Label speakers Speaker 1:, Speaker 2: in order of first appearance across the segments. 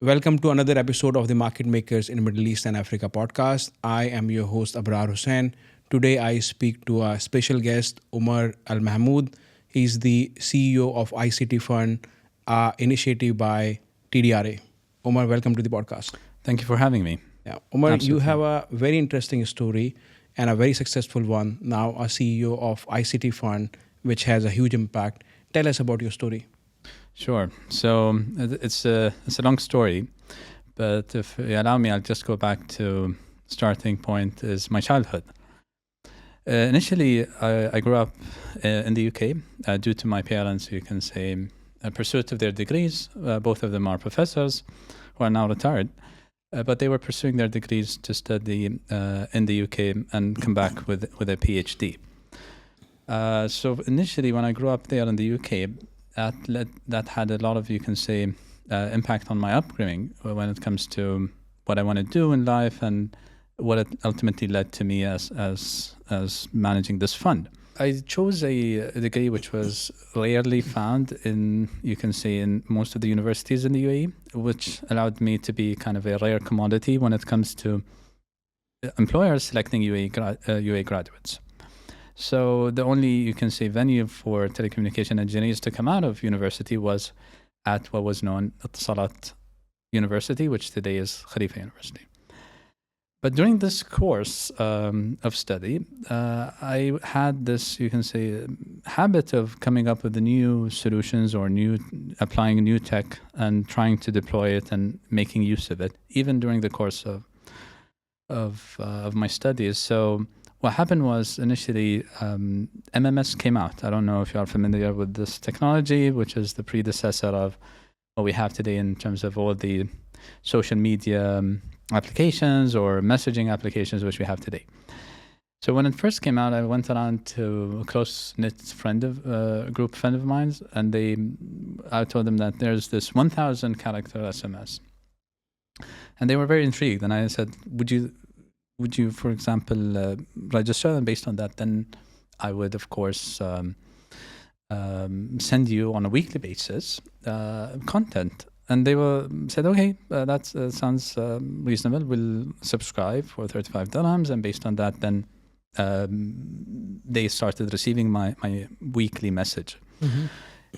Speaker 1: Welcome to another episode of the Market Makers in Middle East and Africa podcast. I am your host Abrar Hussain. Today I speak to a special guest, Omar Almahmoud. He's the CEO of ICT Fund, initiative by TDRA. Omar, welcome to the podcast.
Speaker 2: Thank you for having me.
Speaker 1: Yeah, Omar,
Speaker 2: Absolutely.
Speaker 1: you have a very interesting story and a very successful one. Now a CEO of ICT Fund, which has a huge impact. Tell us about your story.
Speaker 2: Sure. So it's a long story, but if you allow me, I'll just go back to starting point is my childhood. Initially, I grew up in the UK due to my parents, you can say, pursuit of their degrees. Both of them are professors who are now retired, but they were pursuing their degrees to study in the UK and come back with a PhD. So initially, when I grew up there in the UK, that had a lot of, you can say, impact on my upbringing when it comes to what I want to do in life and what it ultimately led to me as managing this fund. I chose a degree which was rarely found in, you can say, in most of the universities in the UAE, which allowed me to be kind of a rare commodity when it comes to employers selecting UAE graduates. So the only, you can say, venue for telecommunication engineers to come out of university was at what was known as Salat University, which today is Khalifa University. But during this course of study, I had this, you can say, habit of coming up with the new solutions or applying new tech and trying to deploy it and making use of it, even during the course of my studies. So what happened was initially MMS came out. I don't know if you are familiar with this technology, which is the predecessor of what we have today in terms of all the social media applications or messaging applications which we have today. So when it first came out, I went around to a close-knit group friend of mine, and I told them that there's this 1,000 character SMS. And they were very intrigued. And I said, would you, for example, register? And based on that, then I would, of course, send you on a weekly basis content. And they said, okay, that sounds reasonable. We'll subscribe for 35 dirhams. And based on that, then they started receiving my weekly message. Mm-hmm.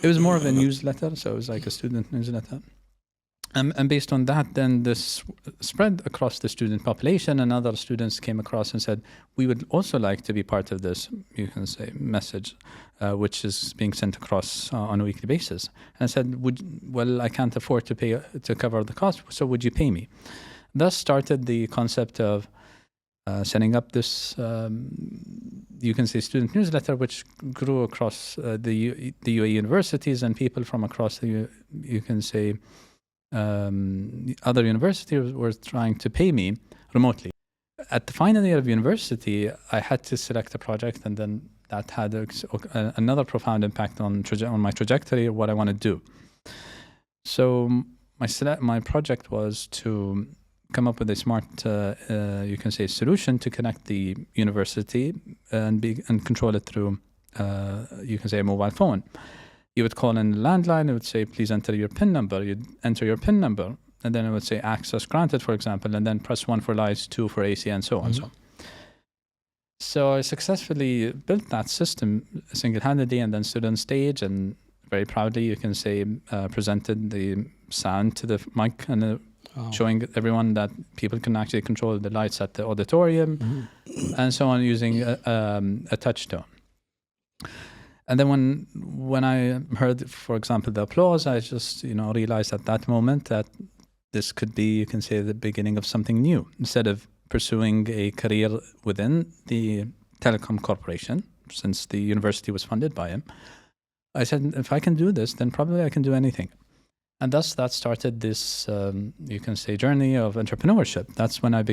Speaker 2: It was more of a newsletter, so it was like a student newsletter. And based on that, then this spread across the student population, and other students came across and said, we would also like to be part of this, you can say, message, which is being sent across on a weekly basis. And I said, I can't afford to cover the cost, so would you pay me? Thus started the concept of setting up this, you can say, student newsletter, which grew across the UAE universities, and people from across you can say, other universities were trying to pay me remotely. At the final year of university, I had to select a project, and then that had another profound impact on my trajectory of what I want to do. So my project was to come up with a smart, you can say, solution to connect the university and control it through, you can say, a mobile phone. You would call in the landline, it would say, please enter your PIN number. You'd enter your PIN number, and then it would say access granted, for example, and then press 1 for lights, 2 for AC, and so on. Mm-hmm. So I successfully built that system single-handedly and then stood on stage and very proudly, you can say, presented the sound to the mic and showing everyone that people can actually control the lights at the auditorium and so on using a touch tone. And then when I heard, for example, the applause, I just realized at that moment that this could be, you can say, the beginning of something new. Instead of pursuing a career within the telecom corporation, since the university was funded by him, I said, if I can do this, then probably I can do anything. And thus that started this, you can say, journey of entrepreneurship. That's when I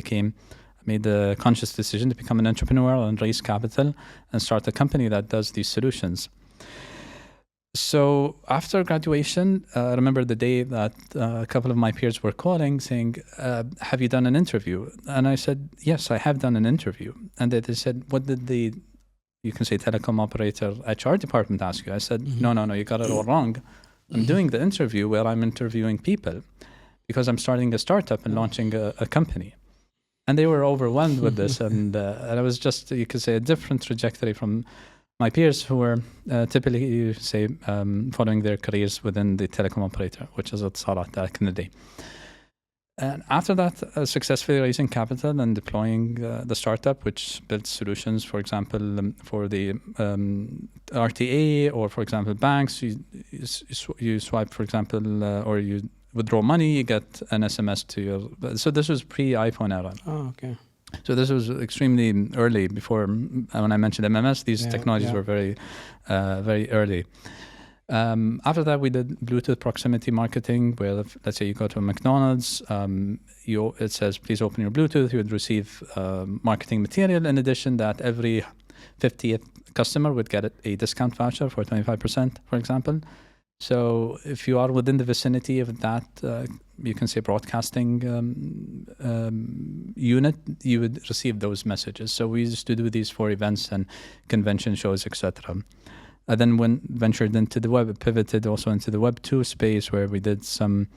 Speaker 2: made the conscious decision to become an entrepreneur and raise capital and start a company that does these solutions. So after graduation, I remember the day that a couple of my peers were calling saying, have you done an interview? And I said, yes, I have done an interview. And they said, what did the, you can say, telecom operator HR department ask you? I said, no, you got it all wrong. I'm doing the interview where I'm interviewing people because I'm starting a startup and launching a company. And they were overwhelmed with this. And it was just, you could say, a different trajectory from my peers who were typically, you say, following their careers within the telecom operator, which is Etisalat back in the day. And after that, successfully raising capital and deploying the startup, which builds solutions, for example, for the RTA, or for example, banks, you swipe, for example, or you withdraw money, you get an SMS to your. So this was pre-iPhone era.
Speaker 1: Oh, okay.
Speaker 2: So this was extremely early. Before, when I mentioned MMS, these technologies were very, very early. After that, we did Bluetooth proximity marketing, where let's say you go to a McDonald's, it says, please open your Bluetooth. You would receive marketing material. In addition, that every 50th customer would get a discount voucher for 25%, for example. So if you are within the vicinity of that, you can say broadcasting unit, you would receive those messages. So we used to do these for events and convention shows, etc. I then ventured into the web, pivoted also into the Web 2 space, where we did some,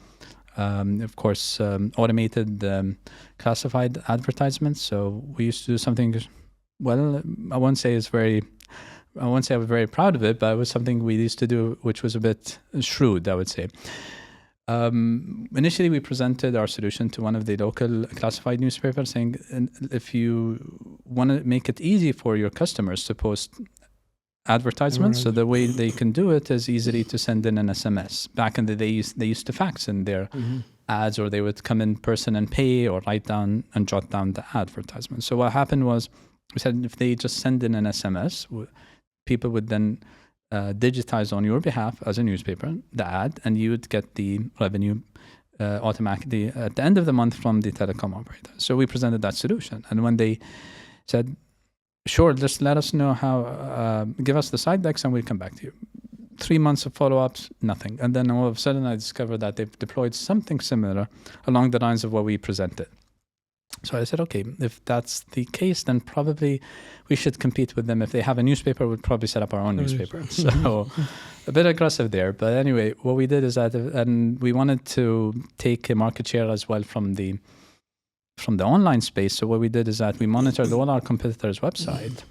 Speaker 2: of course, automated classified advertisements. So we used to do something, well, I won't say I was very proud of it, but it was something we used to do, which was a bit shrewd, I would say. Initially, we presented our solution to one of the local classified newspapers, saying, if you want to make it easy for your customers to post advertisements, so the way they can do it is easily to send in an SMS. Back in the day, they used to fax in their ads, or they would come in person and pay, or write down and jot down the advertisement. So what happened was, we said if they just send in an SMS, people would then digitize on your behalf as a newspaper the ad, and you would get the revenue automatically at the end of the month from the telecom operator. So we presented that solution, and when they said, sure, just let us know how, give us the side decks and we'll come back to you. 3 months of follow-ups, nothing. And then all of a sudden I discovered that they've deployed something similar along the lines of what we presented. So I said, okay, if that's the case, then probably we should compete with them. If they have a newspaper, we'd probably set up our own newspaper. So a bit aggressive there. But anyway, what we did is that, and we wanted to take a market share as well from the online space. So what we did is that we monitored all our competitors' website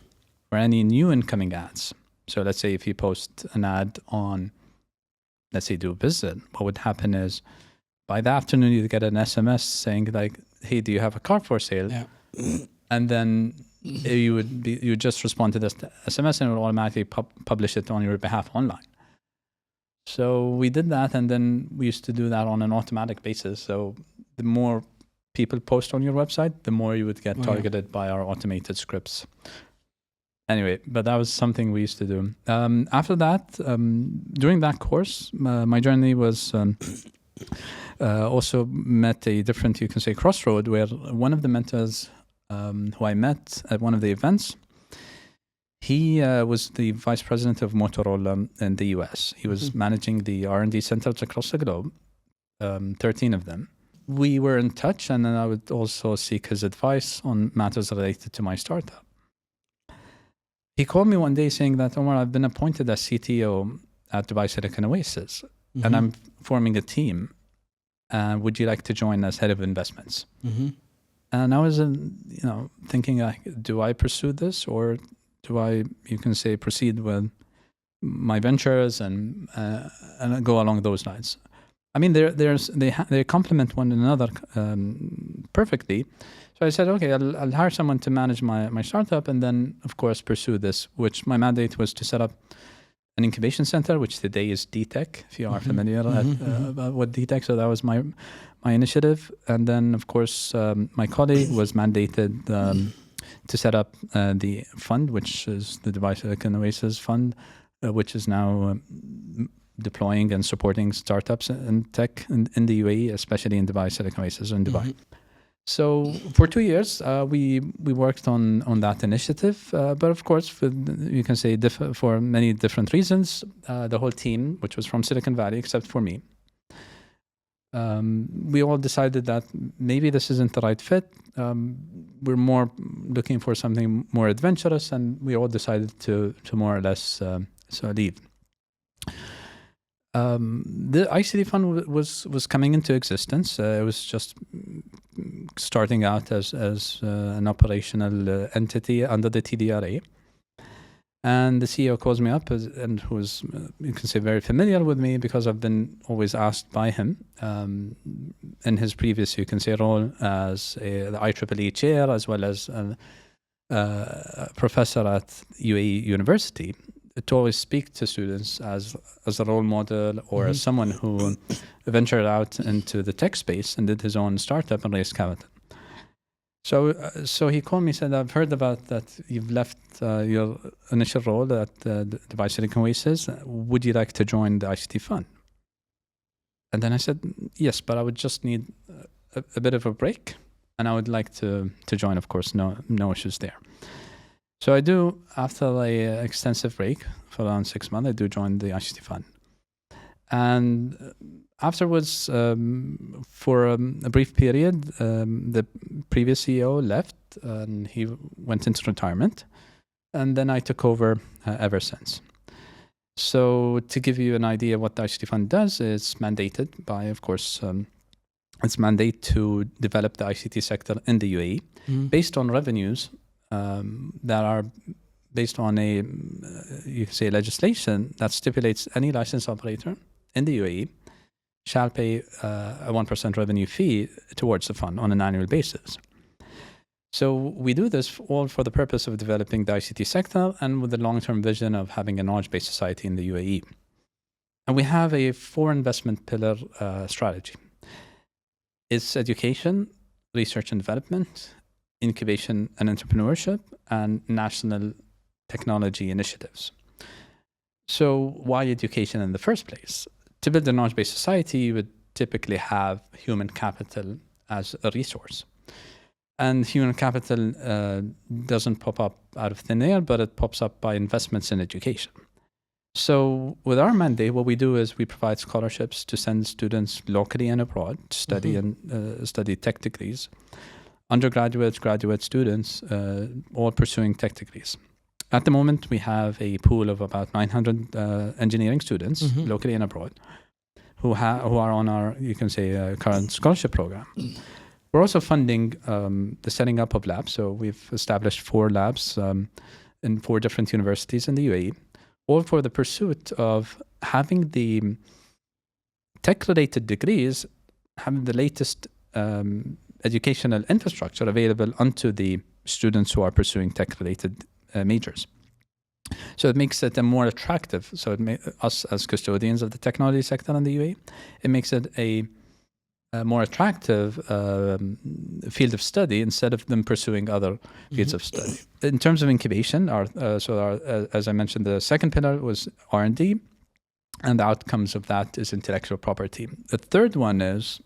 Speaker 2: for any new incoming ads. So let's say if you post an ad on, let's say, Do Visit, what would happen is by the afternoon you'd get an SMS saying like, hey, do you have a car for sale?
Speaker 1: Yeah.
Speaker 2: And then you would just respond to this SMS and it would automatically publish it on your behalf online. So we did that, and then we used to do that on an automatic basis. So the more people post on your website, the more you would get targeted by our automated scripts. Anyway, but that was something we used to do. After that, during that course, my journey was also met a different, you can say, crossroad, where one of the mentors who I met at one of the events, he was the vice president of Motorola in the US. He was managing the R&D centers across the globe, 13 of them. We were in touch, and then I would also seek his advice on matters related to my startup. He called me one day saying that, Omar, I've been appointed as CTO at Dubai Silicon Oasis, and I'm forming a team. Would you like to join as head of investments? And I was, thinking, like, do I pursue this, or do I, you can say, proceed with my ventures and go along those lines? I mean, they complement one another perfectly. So I said, okay, I'll hire someone to manage my startup, and then, of course, pursue this, which my mandate was to set up an incubation center, which today is DTech, if you are familiar with DTech. So that was my initiative. And then, of course, my colleague was mandated to set up the fund, which is the Dubai Silicon Oasis Fund, which is now deploying and supporting startups and tech in the UAE, especially in Dubai Silicon Oasis in Dubai. So for 2 years, we worked on that initiative. But of course, you can say for many different reasons, the whole team, which was from Silicon Valley, except for me, we all decided that maybe this isn't the right fit. We're more looking for something more adventurous, and we all decided to more or less leave. The ICT Fund was coming into existence. It was just starting out as an operational entity under the TDRA. And the CEO calls me up, and who's, you can say, very familiar with me because I've been always asked by him in his previous, you can say, role as the IEEE chair, as well as a professor at UAE University, to always speak to students as a role model or as someone who ventured out into the tech space and did his own startup and raised capital. So he called me and said, I've heard about that you've left your initial role at Dubai Silicon Oasis. Would you like to join the ICT Fund? And then I said, yes, but I would just need a bit of a break. And I would like to join, of course, no issues there. So I do, after an extensive break for around 6 months, I do join the ICT Fund. And afterwards, for a brief period, the previous CEO left and he went into retirement. And then I took over ever since. So to give you an idea what the ICT Fund does, it's mandated by, of course, its mandate to develop the ICT sector in the UAE based on revenues that are based on you can say, legislation that stipulates any licensed operator in the UAE shall pay a 1% revenue fee towards the fund on an annual basis. So we do this all for the purpose of developing the ICT sector and with the long-term vision of having a knowledge-based society in the UAE. And we have a 4 investment pillar strategy. It's education, research and development, incubation and entrepreneurship, and national technology initiatives. So why education in the first place? To build a knowledge-based society, you would typically have human capital as a resource. And human capital doesn't pop up out of thin air, but it pops up by investments in education. So with our mandate, what we do is we provide scholarships to send students locally and abroad to study and study tech degrees. Undergraduates, graduate students, all pursuing tech degrees. At the moment, we have a pool of about 900 engineering students locally and abroad who are on our, you can say, current scholarship program. We're also funding the setting up of labs. So we've established 4 labs in 4 different universities in the UAE, all for the pursuit of having the tech-related degrees, having the latest educational infrastructure available unto the students who are pursuing tech-related majors. So it makes it a more attractive. So us as custodians of the technology sector in the UAE, it makes it a more attractive field of study instead of them pursuing other fields of study. In terms of incubation, as I mentioned, the second pillar was R&D, and the outcomes of that is intellectual property. The third one is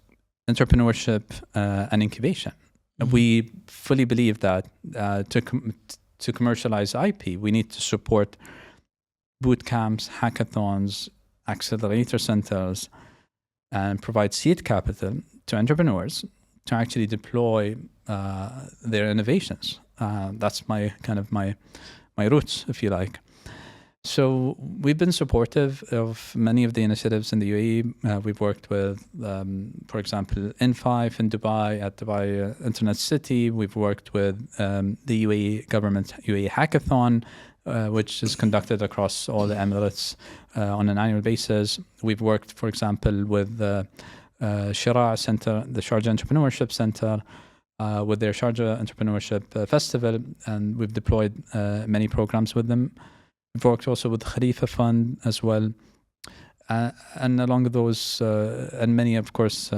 Speaker 2: entrepreneurship and incubation. We fully believe that to commercialize IP, we need to support boot camps, hackathons, accelerator centers, and provide seed capital to entrepreneurs to actually deploy their innovations. That's my roots, if you like. So we've been supportive of many of the initiatives in the UAE. We've worked with, for example, N5 in Dubai, at Dubai Internet City. We've worked with the UAE government UAE Hackathon, which is conducted across all the Emirates on an annual basis. We've worked, for example, with the Shira Center, the Sharjah Entrepreneurship Center, with their Sharjah Entrepreneurship Festival, and we've deployed many programs with them. We've worked also with the ICT Fund as well. And along those, and many, of course,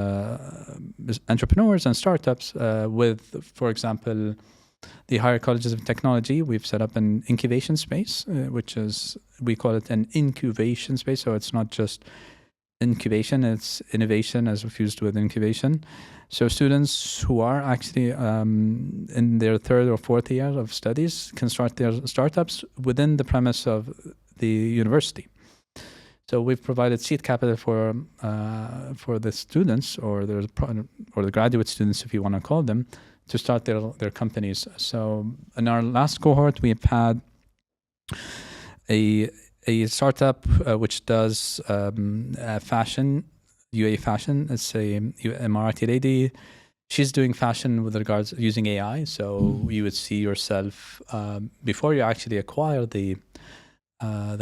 Speaker 2: entrepreneurs and startups with, for example, the higher colleges of technology. We've set up an incubation space, which is, we call it an incubation space. So it's not just incubation, it's innovation as fused with incubation. So students who are actually in their 3rd or 4th year of studies can start their startups within the premise of the university. So we've provided seed capital for the students or the graduate students, if you want to call them, to start their companies. So in our last cohort, we've had a a startup which does fashion, UAE fashion. It's a Emirati lady. She's doing fashion with regards using AI. So you would see yourself before you actually acquire the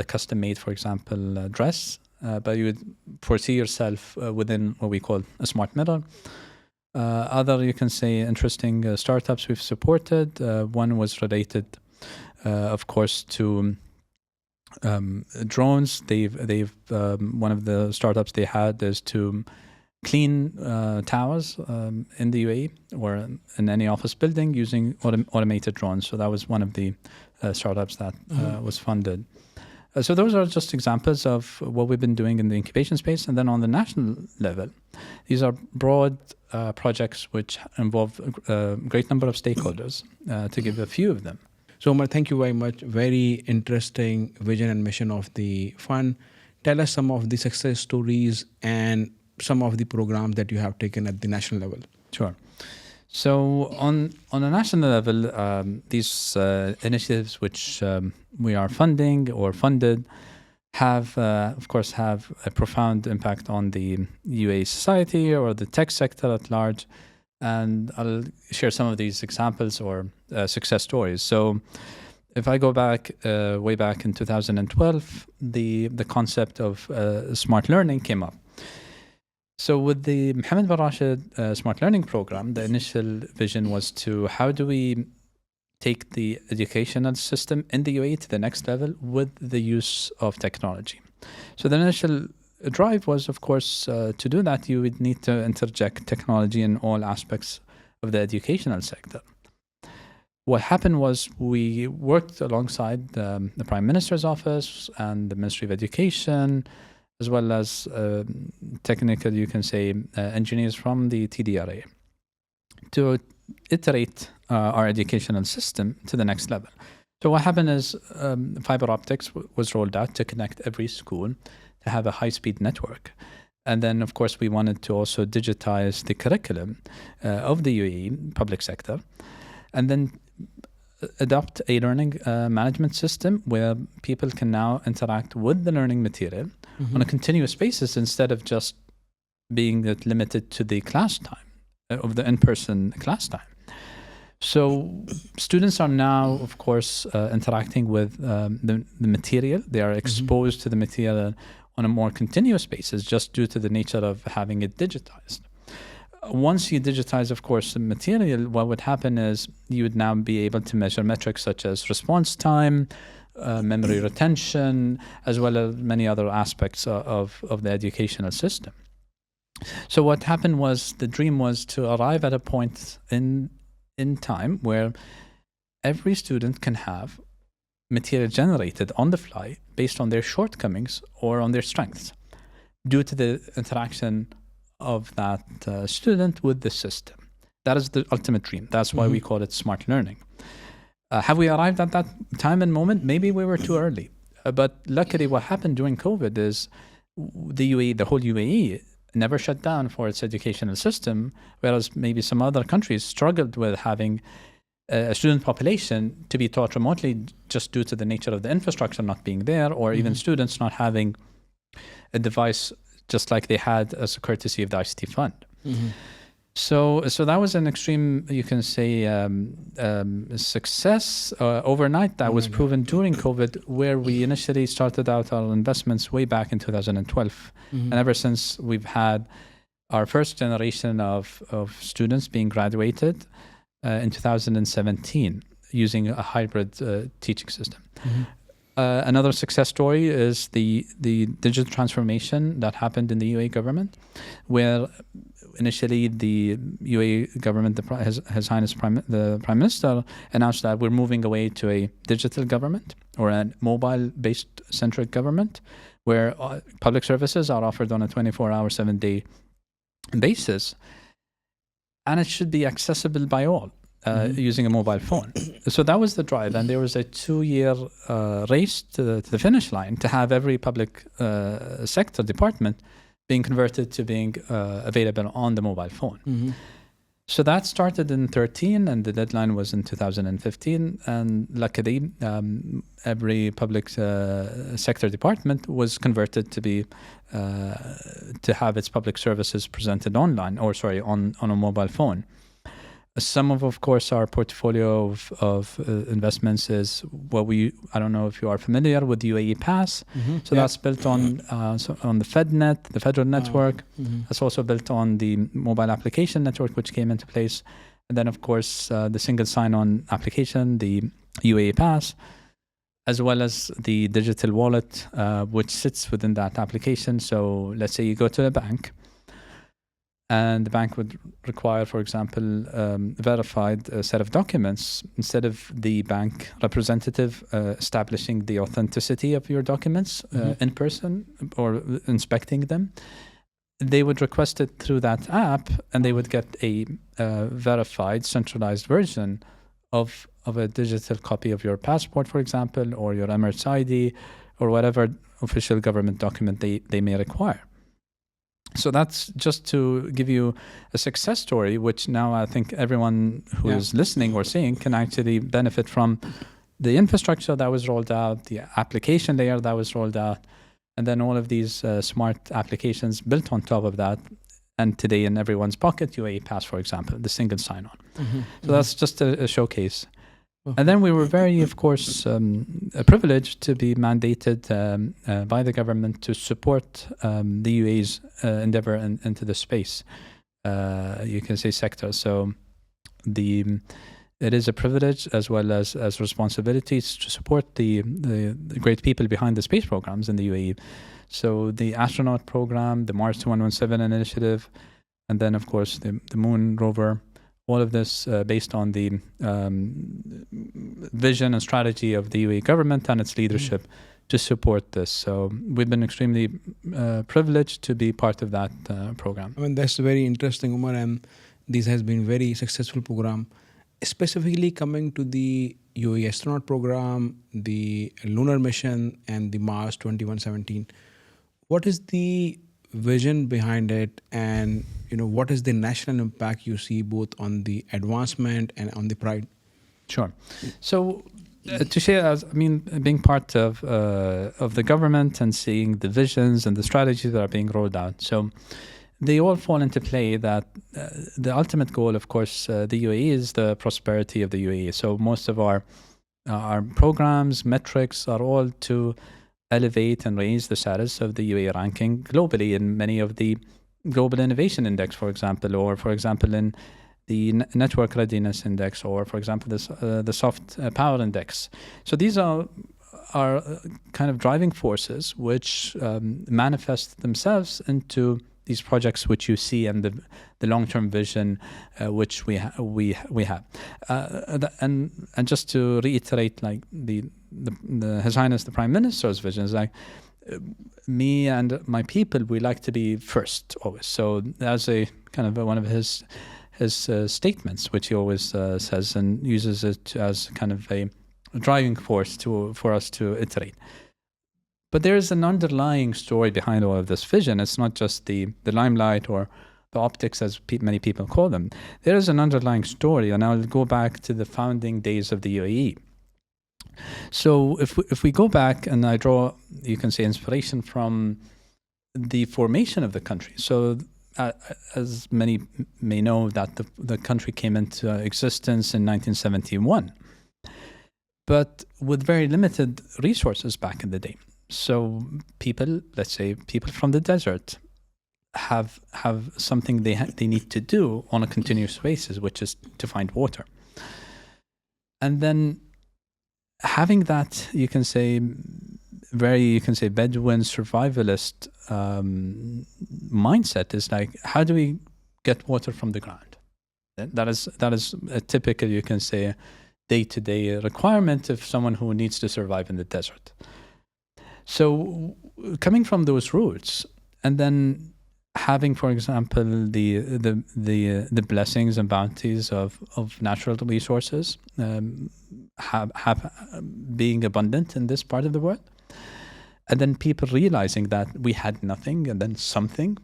Speaker 2: custom-made, for example, dress, but you would foresee yourself within what we call a smart mirror. Other, you can say, interesting startups we've supported. One was related, of course, to drones. They've one of the startups they had is to clean towers in the UAE or in any office building using automated drones. So that was one of the startups that was funded. So those are just examples of what we've been doing in the incubation space. And then on the national level, these are broad projects which involve a great number of stakeholders, to give a few of them.
Speaker 1: So Omar, thank you very much. Very interesting vision and mission of the fund. Tell us some of the success stories and some of the programs that you have taken at the national level.
Speaker 2: Sure. So on a national level, these initiatives which we are funding or funded have, of course, have a profound impact on the UAE society or the tech sector at large. And I'll share some of these examples or success stories. So if I go back, way back in 2012, the concept of smart learning came up. So with the Mohammed bin Rashid Smart Learning Program, the initial vision was to how do we take the educational system in the UAE to the next level with the use of technology. So the initial drive was, of course, to do that, you would need to interject technology in all aspects of the educational sector. What happened was we worked alongside the Prime Minister's office and the Ministry of Education, as well as technical, you can say, engineers from the TDRA to iterate our educational system to the next level. So what happened is fiber optics was rolled out to connect every school to have a high-speed network. And then, of course, we wanted to also digitize the curriculum of the UAE public sector, and then adopt a learning management system where people can now interact with the learning material on a continuous basis instead of just being limited to the class time, of the in-person class time. So students are now, of course, interacting with the material. They are exposed to the material on a more continuous basis just due to the nature of having it digitized. Once you digitize, of course, the material, what would happen is you would now be able to measure metrics such as response time, memory retention, as well as many other aspects of the educational system. So what happened was the dream was to arrive at a point in time where every student can have material generated on the fly based on their shortcomings or on their strengths due to the interaction of that student with the system. That is the ultimate dream. That's why we call it smart learning. Have we arrived at that time and moment? Maybe we were too early. But luckily what happened during COVID is the whole UAE never shut down for its educational system, whereas maybe some other countries struggled with having a student population to be taught remotely just due to the nature of the infrastructure not being there, or even students not having a device just like they had as a courtesy of the ICT Fund. So that was an extreme, you can say, success overnight that was proven during COVID, where we initially started out our investments way back in 2012. And ever since, we've had our first generation of students being graduated in 2017 using a hybrid teaching system. Another success story is the digital transformation that happened in the UAE government, where initially the UAE government, His Highness the Prime Minister, announced that we're moving away to a digital government or a mobile-based centric government, where public services are offered on a 24-hour, 7-day basis, and it should be accessible by all. Using a mobile phone. So that was the drive, and there was a 2-year race to the finish line to have every public sector department being converted to being available on the mobile phone. So that started in 13, and the deadline was in 2015. And luckily, every public sector department was converted to be to have its public services presented online, or sorry, on a mobile phone. Some of course, our portfolio of investments is what I don't know if you are familiar with UAE Pass. So that's built on the FedNet, the federal network. That's also built on the mobile application network, which came into place. And then, of course, the single sign-on application, the UAE Pass, as well as the digital wallet, which sits within that application. So let's say you go to a bank, and the bank would require, for example, a verified set of documents. Instead of the bank representative establishing the authenticity of your documents in person or inspecting them, they would request it through that app, and they would get a verified, centralized version of a digital copy of your passport, for example, or your Emirates ID, or whatever official government document they may require. So that's just to give you a success story, which now I think everyone who is listening or seeing can actually benefit from the infrastructure that was rolled out, the application layer that was rolled out, and then all of these smart applications built on top of that. And today in everyone's pocket, UAE Pass, for example, the single sign-on. So that's just a showcase. And then we were very, of course, privileged to be mandated by the government to support the UAE's endeavor into the space, you can say, sector. So it is a privilege as well as responsibilities to support the great people behind the space programs in the UAE. So the astronaut program, the Mars 2117 initiative, and then, of course, the Moon rover. All of this based on the vision and strategy of the UAE government and its leadership to support this. So we've been extremely privileged to be part of that program.
Speaker 1: I mean, that's very interesting, Omar, and this has been very successful program. Specifically coming to the UAE astronaut program, the Lunar Mission, and the Mars 2117, what is the vision behind it, and what is the national impact you see both on the advancement and on the pride?
Speaker 2: Sure. So to share, being part of the government and seeing the visions and the strategies that are being rolled out, so they all fall into play that the ultimate goal, of course, the UAE is the prosperity of the UAE. So most of our programs, metrics are all to elevate and raise the status of the UAE ranking globally in many of the Global Innovation Index, for example, or for example in the Network Readiness Index, or for example the Soft Power Index. So these are kind of driving forces which manifest themselves into these projects which you see and the long-term vision which we have. And just to reiterate, like the His Highness the Prime Minister's vision is like, me and my people, we like to be first always. So as a kind of one of his statements, which he always says and uses it as kind of a driving force for us to iterate. But there is an underlying story behind all of this vision. It's not just the limelight or the optics, as many people call them. There is an underlying story, and I'll go back to the founding days of the UAE. So if we go back, and I draw, you can say, inspiration from the formation of the country. So as many may know, that the country came into existence in 1971, but with very limited resources back in the day. So people, let's say people from the desert, have something they need to do on a continuous basis, which is to find water. And then having that, you can say Bedouin survivalist mindset is like, how do we get water from the ground? That is a typical, you can say, day-to-day requirement of someone who needs to survive in the desert. So coming from those roots, and then having, for example, the blessings and bounties of natural resources, being abundant in this part of the world, and then people realizing that we had nothing and then something,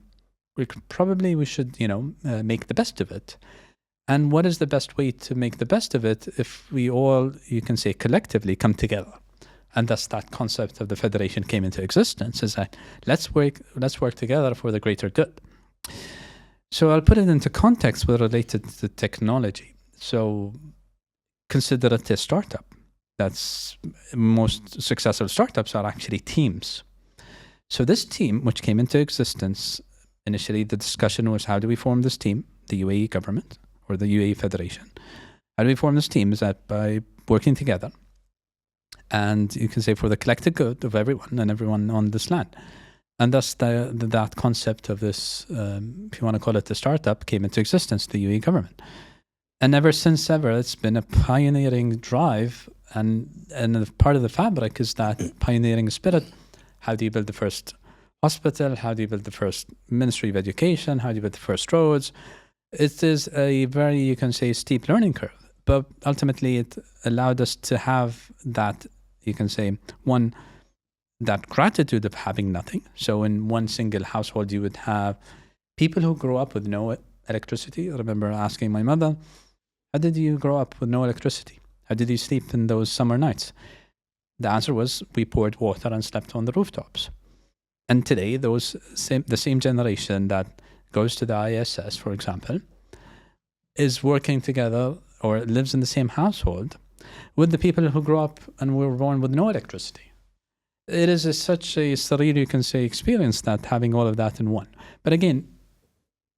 Speaker 2: we should make the best of it. And what is the best way to make the best of it if we all, you can say, collectively come together? And thus that concept of the federation came into existence, is that let's work together for the greater good. So I'll put it into context with related to technology. So consider it a startup. That's most successful startups are actually teams. So this team, which came into existence, initially the discussion was, how do we form this team? The UAE government or the UAE Federation. How do we form this team? Is that by working together, and you can say for the collective good of everyone and everyone on this land. And thus that concept of this, if you want to call it the startup, came into existence, the UAE government. And ever since ever, it's been a pioneering drive, and part of the fabric is that pioneering spirit. How do you build the first hospital? How do you build the first Ministry of Education? How do you build the first roads? It is a very, you can say, steep learning curve. But ultimately, it allowed us to have that, you can say, one, that gratitude of having nothing. So in one single household, you would have people who grew up with no electricity. I remember asking my mother, how did you grow up with no electricity? How did you sleep in those summer nights? The answer was, we poured water and slept on the rooftops. And today, the same generation that goes to the ISS, for example, is working together or lives in the same household with the people who grew up and were born with no electricity. It is such a surreal, you can say, experience, that having all of that in one. But again,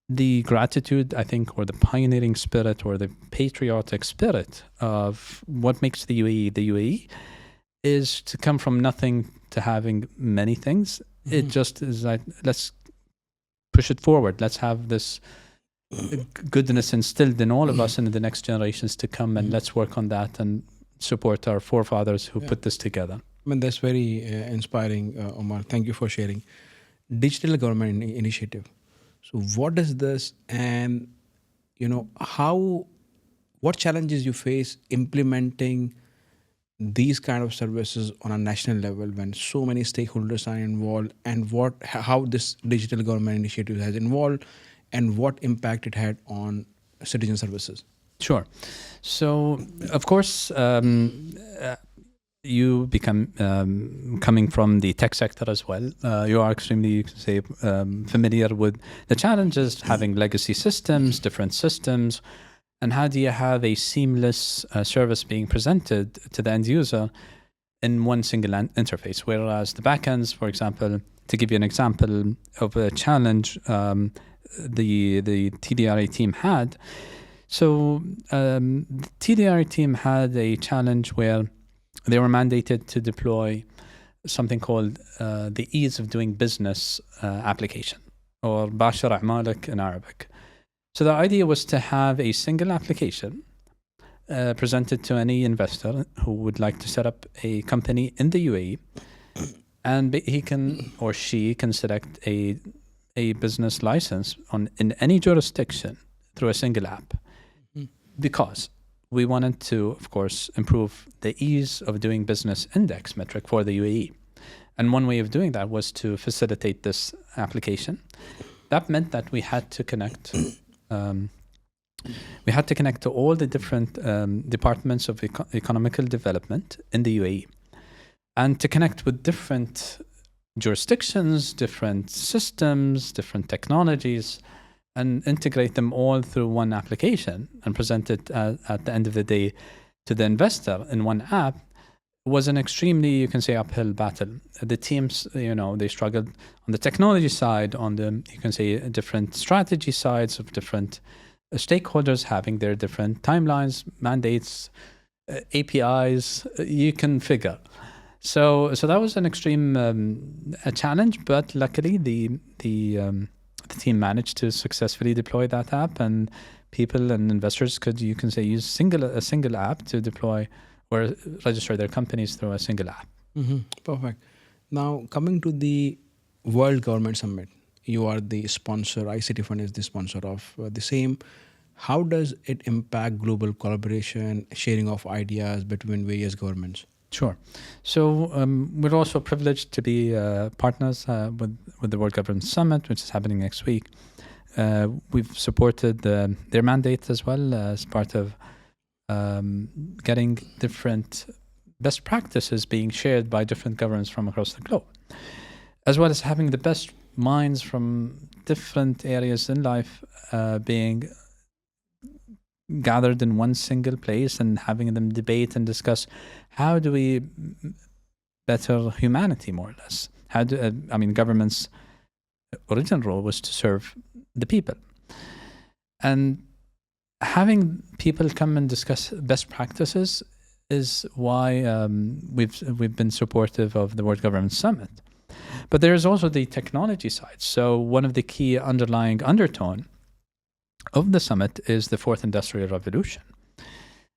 Speaker 2: the gratitude, I think, or the pioneering spirit or the patriotic spirit of what makes the UAE is to come from nothing to having many things. Mm-hmm. It just is like, let's push it forward. Let's have this goodness instilled in all of us and in the next generations to come, and let's work on that and support our forefathers who put this together.
Speaker 1: I mean, that's very inspiring, Omar. Thank you for sharing. Digital Government Initiative. So what is this, and what challenges you face implementing these kind of services on a national level when so many stakeholders are involved, and how this Digital Government Initiative has involved, and what impact it had on citizen services?
Speaker 2: Sure. So, of course, you become coming from the tech sector as well. You are extremely, you can say, familiar with the challenges having legacy systems, different systems, and how do you have a seamless service being presented to the end user in one single interface? Whereas the backends, for example, to give you an example of a challenge the TDRA team had. So the TDRA team had a challenge where they were mandated to deploy something called the Ease of Doing Business application, or Bashar A'malak in Arabic. So the idea was to have a single application presented to any investor who would like to set up a company in the UAE, and he can or she can select a business license in any jurisdiction through a single app. Because we wanted to, of course, improve the ease of doing business index metric for the UAE. And one way of doing that was to facilitate this application. That meant that we had to connect to all the different departments of economical development in the UAE, and to connect with different jurisdictions, different systems, different technologies, and integrate them all through one application and present it at the end of the day to the investor in one app was an extremely, you can say, uphill battle. The teams, they struggled on the technology side, on the, you can say, different strategy sides of different stakeholders having their different timelines, mandates, APIs, you can figure. So that was an extreme a challenge, but luckily the team managed to successfully deploy that app, and people and investors could, you can say, use a single app to deploy or register their companies through a single app.
Speaker 1: Mm-hmm. Perfect. Now, coming to the World Government Summit, you are the sponsor, ICT Fund is the sponsor of the same. How does it impact global collaboration, sharing of ideas between various governments?
Speaker 2: Sure. So we're also privileged to be partners with the World Government Summit, which is happening next week. We've supported their mandate as well as part of getting different best practices being shared by different governments from across the globe, as well as having the best minds from different areas in life being gathered in one single place and having them debate and discuss how do we better humanity, more or less. How do government's original role was to serve the people, and having people come and discuss best practices is why we've been supportive of the World Government Summit. But there is also the technology side. So one of the key underlying undertone of the summit is the fourth industrial revolution,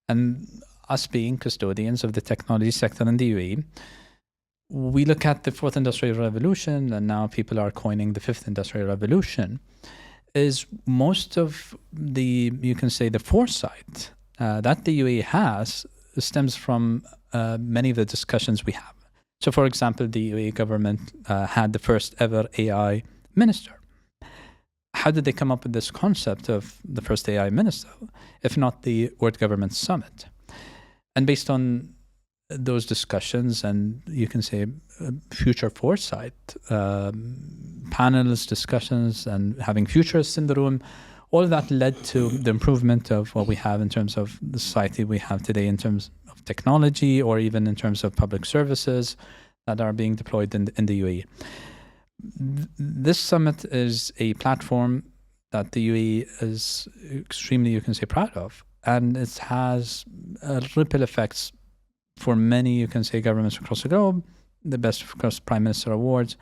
Speaker 2: and us being custodians of the technology sector in the UAE, we look at the fourth industrial revolution, and now people are coining the fifth industrial revolution, is most of the, you can say, the foresight that the UAE has stems from many of the discussions we have. So, for example, the UAE government had the first ever AI minister. How did they come up with this concept of the first AI minister, if not the World Government Summit? And based on those discussions and, you can say, future foresight, panels, discussions, and having futurists in the room, all of that led to the improvement of what we have in terms of the society we have today in terms of technology, or even in terms of public services that are being deployed in the UAE. This summit is a platform that the UAE is extremely, you can say, proud of, and it has ripple effects for many, you can say, governments across the globe. The best, of course, Prime Minister awards,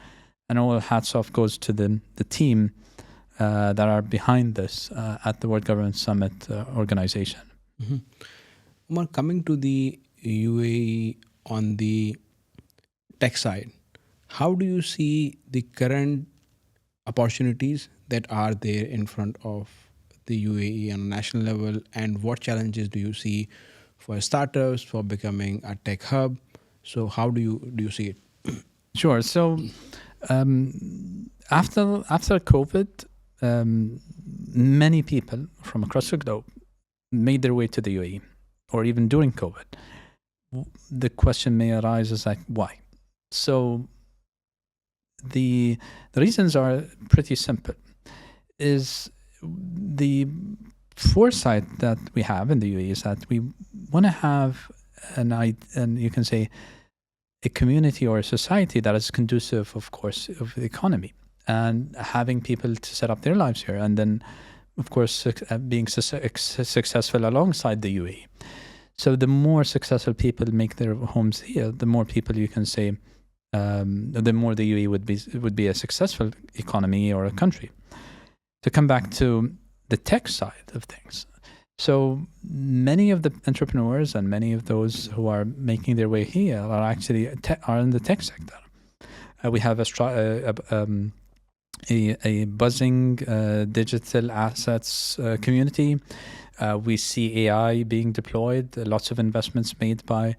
Speaker 2: and all hats off goes to the team that are behind this at the World Government Summit organization.
Speaker 1: Mm-hmm. Omar, coming to the UAE on the tech side, how do you see the current opportunities that are there in front of the UAE on a national level, and what challenges do you see for startups, for becoming a tech hub? So how do you see it?
Speaker 2: Sure. So after COVID, many people from across the globe made their way to the UAE, or even during COVID. The question may arise is like, why? So the reasons are pretty simple. Is the foresight that we have in the UAE is that we want to have and you can say a community or a society that is conducive, of course, of the economy, and having people to set up their lives here, and then, of course, being successful alongside the UAE. So the more successful people make their homes here, the more people, you can say, the more the UAE would be a successful economy or a country. To come back to the tech side of things. So many of the entrepreneurs and many of those who are making their way here are actually are in the tech sector. We have a buzzing digital assets community. We see AI being deployed, lots of investments made by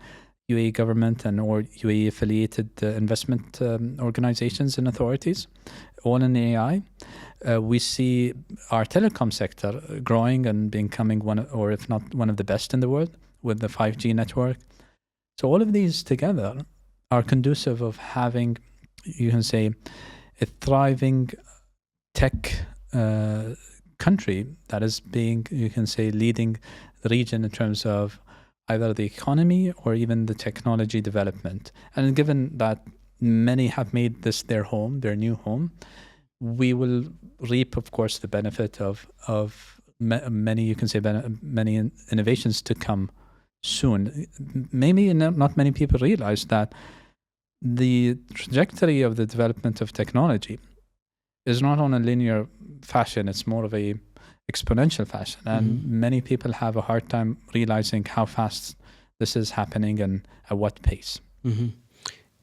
Speaker 2: UAE government and or UAE affiliated investment organizations and authorities, all in AI. We see our telecom sector growing and becoming one, or if not one of the best in the world, with the 5G network. So all of these together are conducive of having, you can say, a thriving tech country that is being, you can say, leading the region in terms of either the economy or even the technology development. And given that many have made this their home, their new home, we will reap, of course, the benefit of many, you can say, many innovations to come soon. Maybe not many people realize that the trajectory of the development of technology is not on a linear fashion. It's more of a exponential fashion. And many people have a hard time realizing how fast this is happening and at what pace.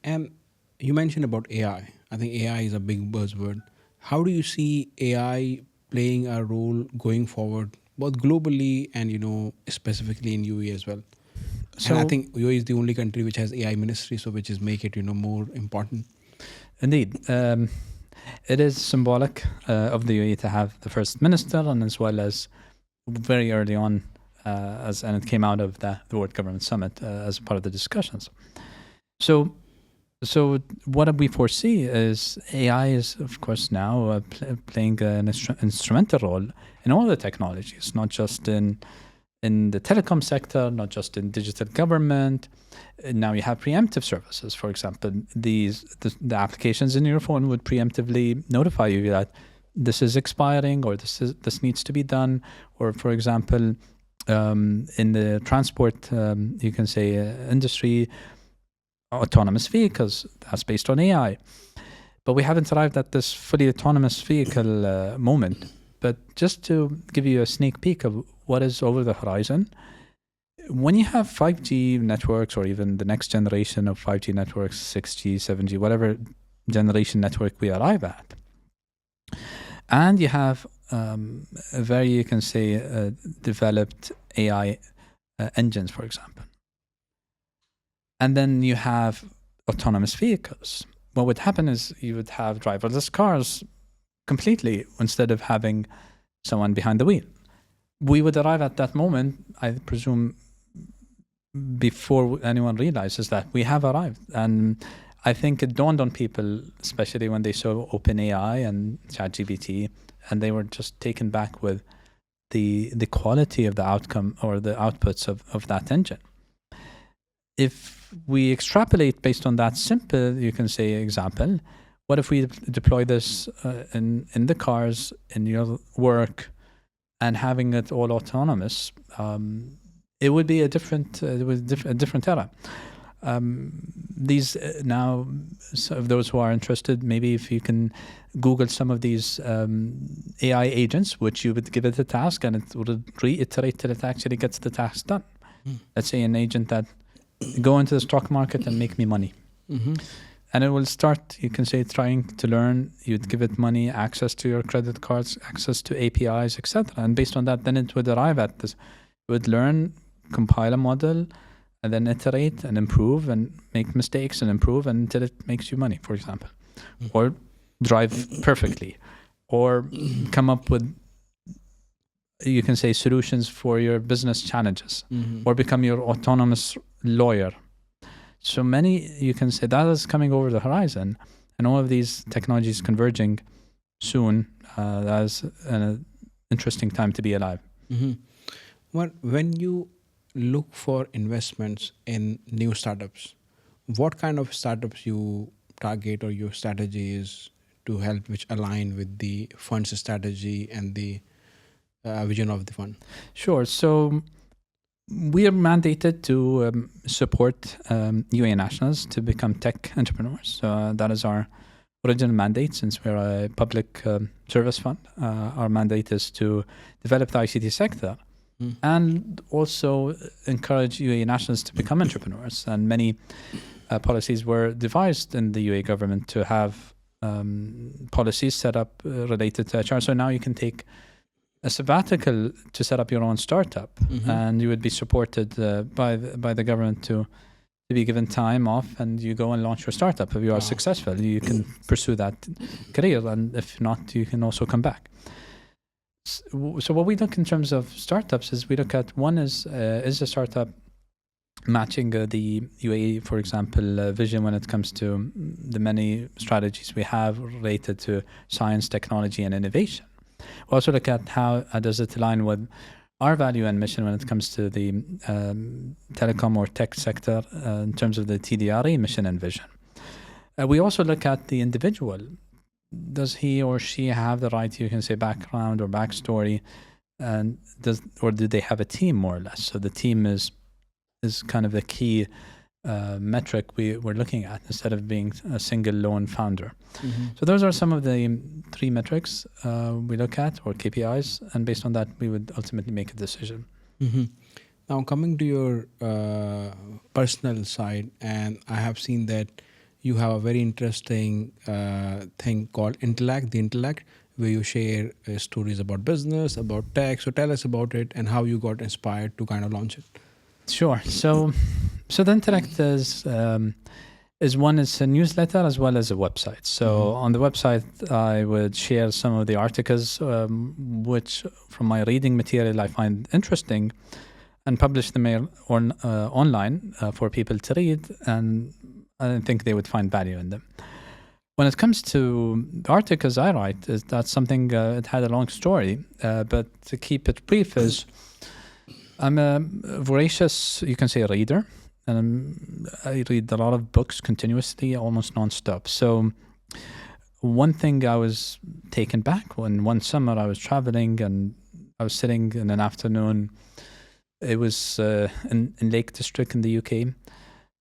Speaker 1: And you mentioned about AI. I think AI is a big buzzword. How do you see AI playing a role going forward, both globally and, specifically in UAE as well? So, and I think UAE is the only country which has AI ministry, so which is make it, more important.
Speaker 2: Indeed. it is symbolic of the UAE to have the first minister, and as well as very early on, and it came out of the World Government Summit as part of the discussions. So what we foresee is AI is, of course, now playing an instrumental role in all the technologies, not just in the telecom sector, not just in digital government. Now you have preemptive services. For example, the applications in your phone would preemptively notify you that this is expiring, or this needs to be done. Or, for example, in the transport, you can say industry, autonomous vehicles, that's based on AI. But we haven't arrived at this fully autonomous vehicle moment. But just to give you a sneak peek of what is over the horizon, when you have 5G networks, or even the next generation of 5G networks, 6G, 7G, whatever generation network we arrive at, and you have a very, you can say, developed AI engines, for example, and then you have autonomous vehicles, what would happen is you would have driverless cars completely, instead of having someone behind the wheel. We would arrive at that moment, I presume, before anyone realizes that we have arrived. And I think it dawned on people, especially when they saw OpenAI and ChatGPT, and they were just taken back with the quality of the outcome or the outputs of that engine. If we extrapolate based on that simple, you can say, example, what if we deploy this in the cars, in your work, and having it all autonomous? It would be a different era. These now, so of those who are interested, maybe if you can Google some of these AI agents, which you would give it a task and it would reiterate till it actually gets the task done. Let's say an agent that go into the stock market and make me money. And it will start, you can say, trying to learn. You'd give it money, access to your credit cards, access to APIs, etc. And based on that, then it would arrive at this. It would learn, compile a model, and then iterate and improve and make mistakes and improve until it makes you money, for example. Or drive perfectly. Or come up with, you can say, solutions for your business challenges. Or become your autonomous lawyer. So many, you can say, that is coming over the horizon, and all of these technologies converging soon. That is an interesting time to be alive.
Speaker 1: Well, when you look for investments in new startups, what kind of startups you target, or your strategy is to help which align with the fund's strategy and the vision of the fund? Sure.
Speaker 2: So we are mandated to support UAE nationals to become tech entrepreneurs. That is our original mandate, since we're a public service fund. Our mandate is to develop the ICT sector and also encourage UAE nationals to become entrepreneurs. And many policies were devised in the UAE government to have policies set up related to HR. So now you can take a sabbatical to set up your own startup, and you would be supported by the government to be given time off, and you go and launch your startup. If you are successful, you can pursue that career, and if not, you can also come back. So what we look in terms of startups is we look at, one is a startup matching the UAE, for example, vision when it comes to the many strategies we have related to science, technology, and innovation. We also look at how does it align with our value and mission when it comes to the telecom or tech sector in terms of the TDRA mission and vision. We also look at the individual. Does he or she have the right, you can say, background or backstory, and or do they have a team, more or less? So the team is kind of the key metric we're looking at, instead of being a single lone founder. So those are some of the 3 metrics we look at, or KPIs, and based on that we would ultimately make a decision.
Speaker 1: Now, coming to your personal side, and I have seen that you have a very interesting thing called Intellect, the Intellect, where you share stories about business, about tech. So tell us about it and how you got inspired to kind of launch it.
Speaker 2: Sure. So the Intellect is is one is a newsletter as well as a website. So on the website, I would share some of the articles which from my reading material I find interesting, and publish them online for people to read, and I think they would find value in them. When it comes to the articles I write, that's something, it had a long story, but to keep it brief is, I'm a voracious, you can say, reader, and I read a lot of books continuously, almost non-stop. So one thing I was taken back when one summer I was traveling and I was sitting in an afternoon. It was in Lake District in the UK.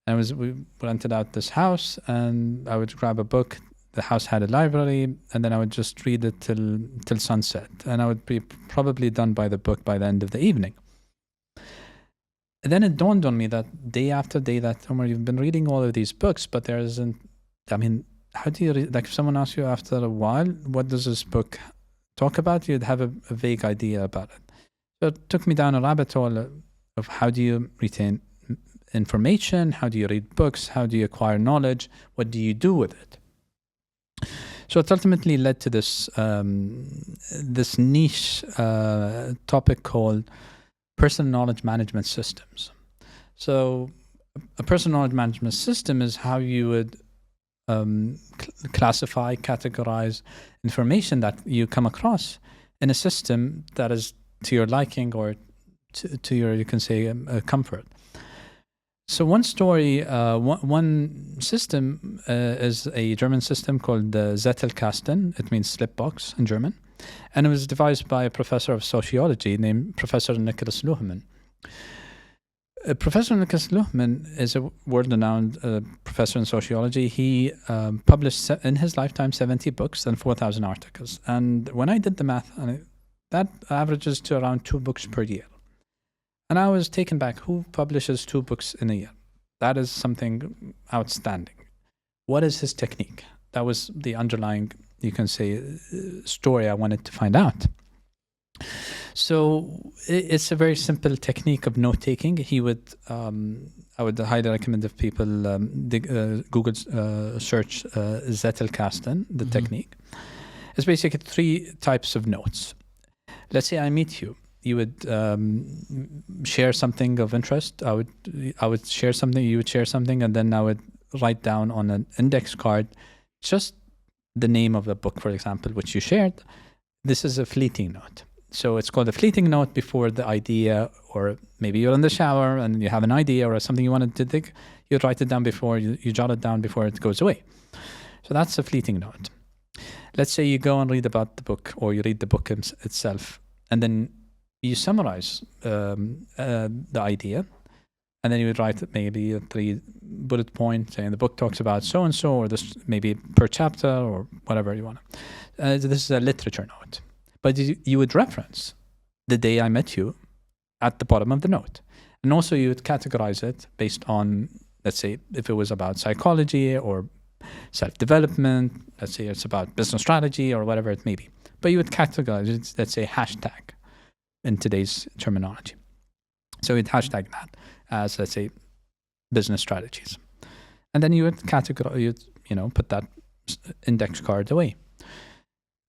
Speaker 2: And we rented out this house, and I would grab a book. The house had a library, and then I would just read it till sunset. And I would be probably done by the book by the end of the evening. And then it dawned on me that day after day that, Omar, you've been reading all of these books, but there isn't, I mean, how do you read? Like if someone asks you after a while, what does this book talk about? You'd have a vague idea about it. So it took me down a rabbit hole of how do you retain information? How do you read books? How do you acquire knowledge? What do you do with it? So it ultimately led to this this niche topic called personal knowledge management systems. So a personal knowledge management system is how you would classify, categorize information that you come across in a system that is to your liking or to your, you can say, comfort. So one story, one system is a German system called Zettelkasten. It means slipbox in German. And it was devised by a professor of sociology named Professor Nicholas Luhmann. Professor Nicholas Luhmann is a world-renowned professor in sociology. He published in his lifetime 70 books and 4,000 articles. And when I did the math, that averages to around 2 books per year. And I was taken back. Who publishes 2 books in a year? That is something outstanding. What is his technique? That was the underlying, you can say, story I wanted to find out. So it's a very simple technique of note-taking. He would, I would highly recommend if people Google search Zettelkasten, the technique. It's basically 3 types of notes. Let's say I meet you. You would share something of interest. I would share something. You would share something, and then I would write down on an index card just the name of the book, for example, which you shared. This is a fleeting note. So it's called a fleeting note before the idea, or maybe you're in the shower and you have an idea or something you wanted to think. You write it down before you jot it down before it goes away. So that's a fleeting note. Let's say you go and read about the book, or you read the book itself, and then you summarize the idea, and then you would write maybe a 3 bullet point saying the book talks about so and so, or this maybe per chapter or whatever you want. This is a literature note, but you would reference the day I met you at the bottom of the note, and also you would categorize it based on, let's say, if it was about psychology or self-development. Let's say it's about business strategy or whatever it may be, but you would categorize it. Let's say hashtag in today's terminology. So you'd hashtag that as, let's say, business strategies. And then you would categorize, put that index card away.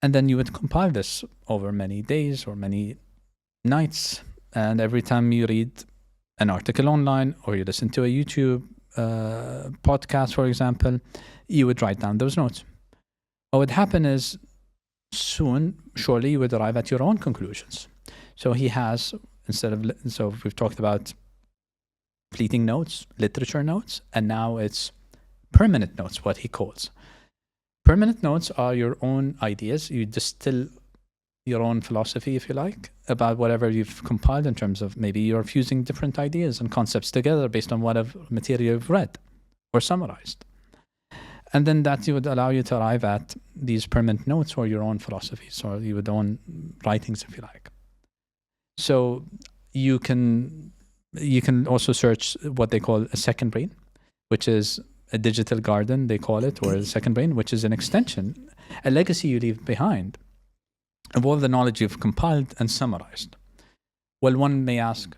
Speaker 2: And then you would compile this over many days or many nights. And every time you read an article online, or you listen to a YouTube podcast, for example, you would write down those notes. What would happen is surely you would arrive at your own conclusions. So he has, so we've talked about fleeting notes, literature notes, and now it's permanent notes, what he calls. Permanent notes are your own ideas. You distill your own philosophy, if you like, about whatever you've compiled in terms of maybe you're fusing different ideas and concepts together based on whatever material you've read or summarized. And then that would allow you to arrive at these permanent notes or your own philosophies or your own writings, if you like. So you can also search what they call a second brain, which is a digital garden, they call it, or a second brain, which is an extension, a legacy you leave behind of all the knowledge you've compiled and summarized. Well, one may ask,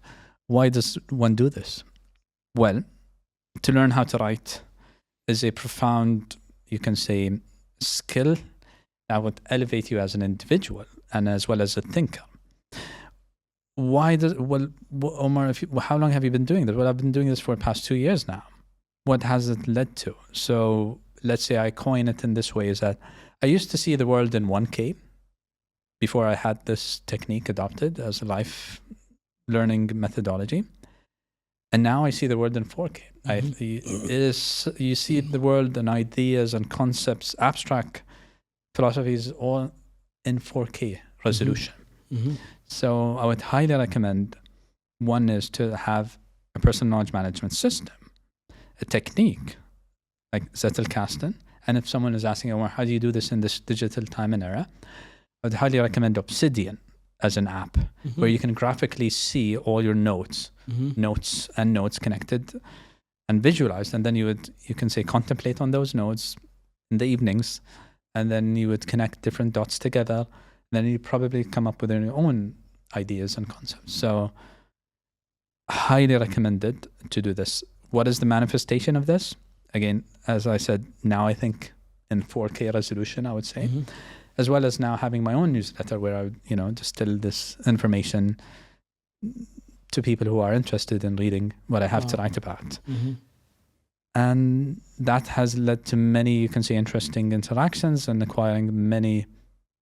Speaker 2: why does one do this? Well, to learn how to write, is a profound, you can say, skill that would elevate you as an individual and as well as a thinker. Why does, well, Omar, how long have you been doing this? Well, I've been doing this for the past 2 years now. What has it led to? So let's say I coin it in this way, is that I used to see the world in 1K before I had this technique adopted as a life learning methodology. And now I see the world in 4K. You see the world and ideas and concepts, abstract philosophies, all in 4K resolution. So I would highly recommend, one is to have a personal knowledge management system, a technique like Zettelkasten. And if someone is asking, oh, how do you do this in this digital time and era? I would highly recommend Obsidian as an app where you can graphically see all your notes connected and visualized. And then you can say contemplate on those notes in the evenings, and then you would connect different dots together. Then you probably come up with your own ideas and concepts. So highly recommended to do this. What is the manifestation of this? Again, as I said, now I think in 4K resolution, I would say, as well as now having my own newsletter where I would, distill this information to people who are interested in reading what I have to write about. And that has led to many, you can say, interesting interactions and acquiring many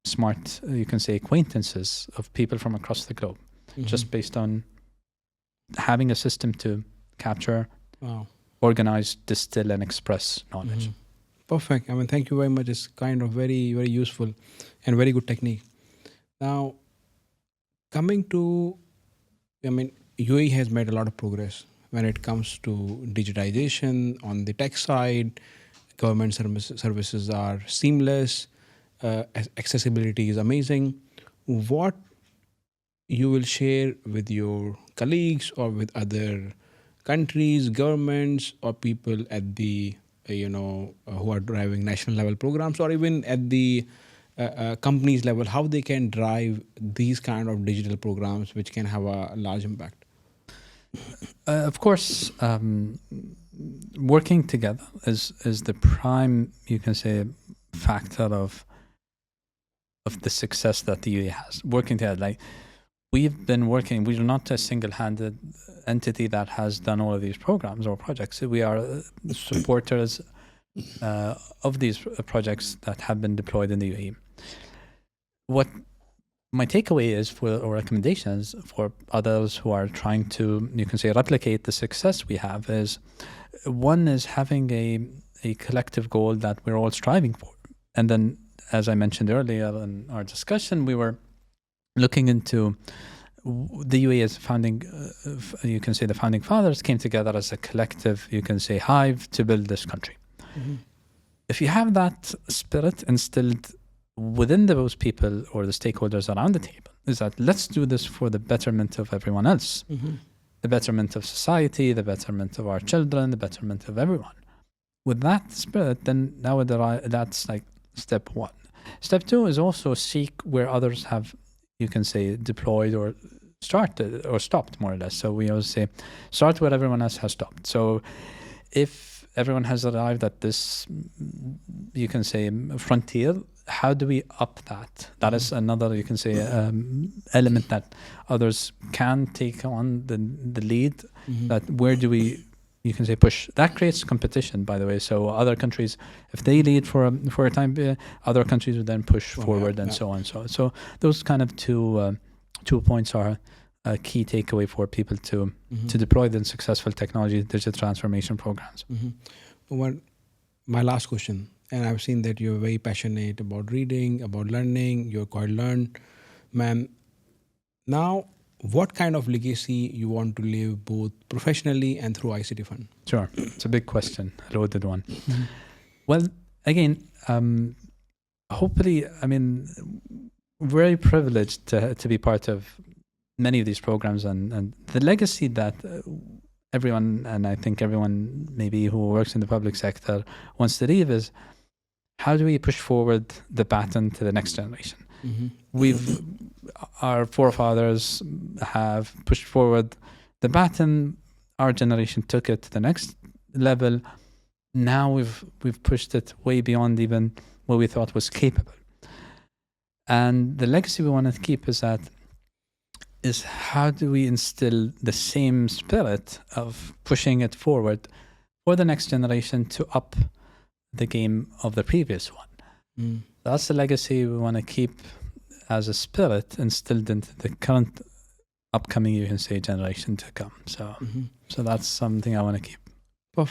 Speaker 2: smart, you can say, acquaintances of people from across the globe, just based on having a system to capture, organize, distill, and express knowledge.
Speaker 1: Perfect. I mean, thank you very much. It's kind of very, very useful and very good technique. Now, coming to, UAE has made a lot of progress when it comes to digitization on the tech side. Government services are seamless. Accessibility is amazing. What you will share with your colleagues or with other countries, governments, or people at the who are driving national level programs, or even at the companies level, how they can drive these kind of digital programs which can have a large impact?
Speaker 2: Of course, working together is the prime, you can say, factor of the success that the UAE has. Working together, like we've been working, we're not a single-handed entity that has done all of these programs or projects. We are supporters of these projects that have been deployed in the UAE. What my takeaway is or recommendations for others who are trying to, you can say, replicate the success we have is, one is having a collective goal that we're all striving for. And then, as I mentioned earlier in our discussion, we were looking into the UAE as founding, you can say the founding fathers came together as a collective, you can say, hive to build this country. If you have that spirit instilled within those people or the stakeholders around the table, is that let's do this for the betterment of everyone else, the betterment of society, the betterment of our children, the betterment of everyone. With that spirit, then now that's like step one. Step two is also seek where others have, you can say, deployed or started or stopped, more or less. So we always say, start where everyone else has stopped. So if everyone has arrived at this, you can say, frontier, how do we up that? That is another, you can say, element that others can take on the lead. That where do we, you can say, push? That creates competition, by the way. So other countries, if they lead for a time, other countries would then push forward and so on. So those kind of two points are a key takeaway for people to deploy the successful technology digital transformation programs.
Speaker 1: My last question, and I've seen that you're very passionate about reading, about learning. You're quite learned, ma'am. Now, what kind of legacy you want to leave both professionally and through ICT Fund?
Speaker 2: Sure. It's a big question, a loaded one. Well, again, hopefully, very privileged to be part of many of these programs, and the legacy that everyone, and I think everyone maybe who works in the public sector wants to leave is, how do we push forward the baton to the next generation? Our forefathers have pushed forward the baton. Our generation took it to the next level. now we've pushed it way beyond even what we thought was capable. And the legacy we want to keep is how do we instill the same spirit of pushing it forward for the next generation to up the game of the previous one. That's the legacy we want to keep as a spirit instilled into the current upcoming, you can say, generation to come. So so that's something I want to keep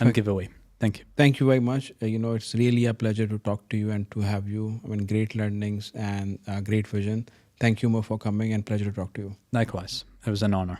Speaker 2: and give away. Thank you.
Speaker 1: Thank you very much. It's really a pleasure to talk to you and to have you. Great learnings and great vision. Thank you, Mo, for coming, and pleasure to talk to you.
Speaker 2: Likewise. It was an honor.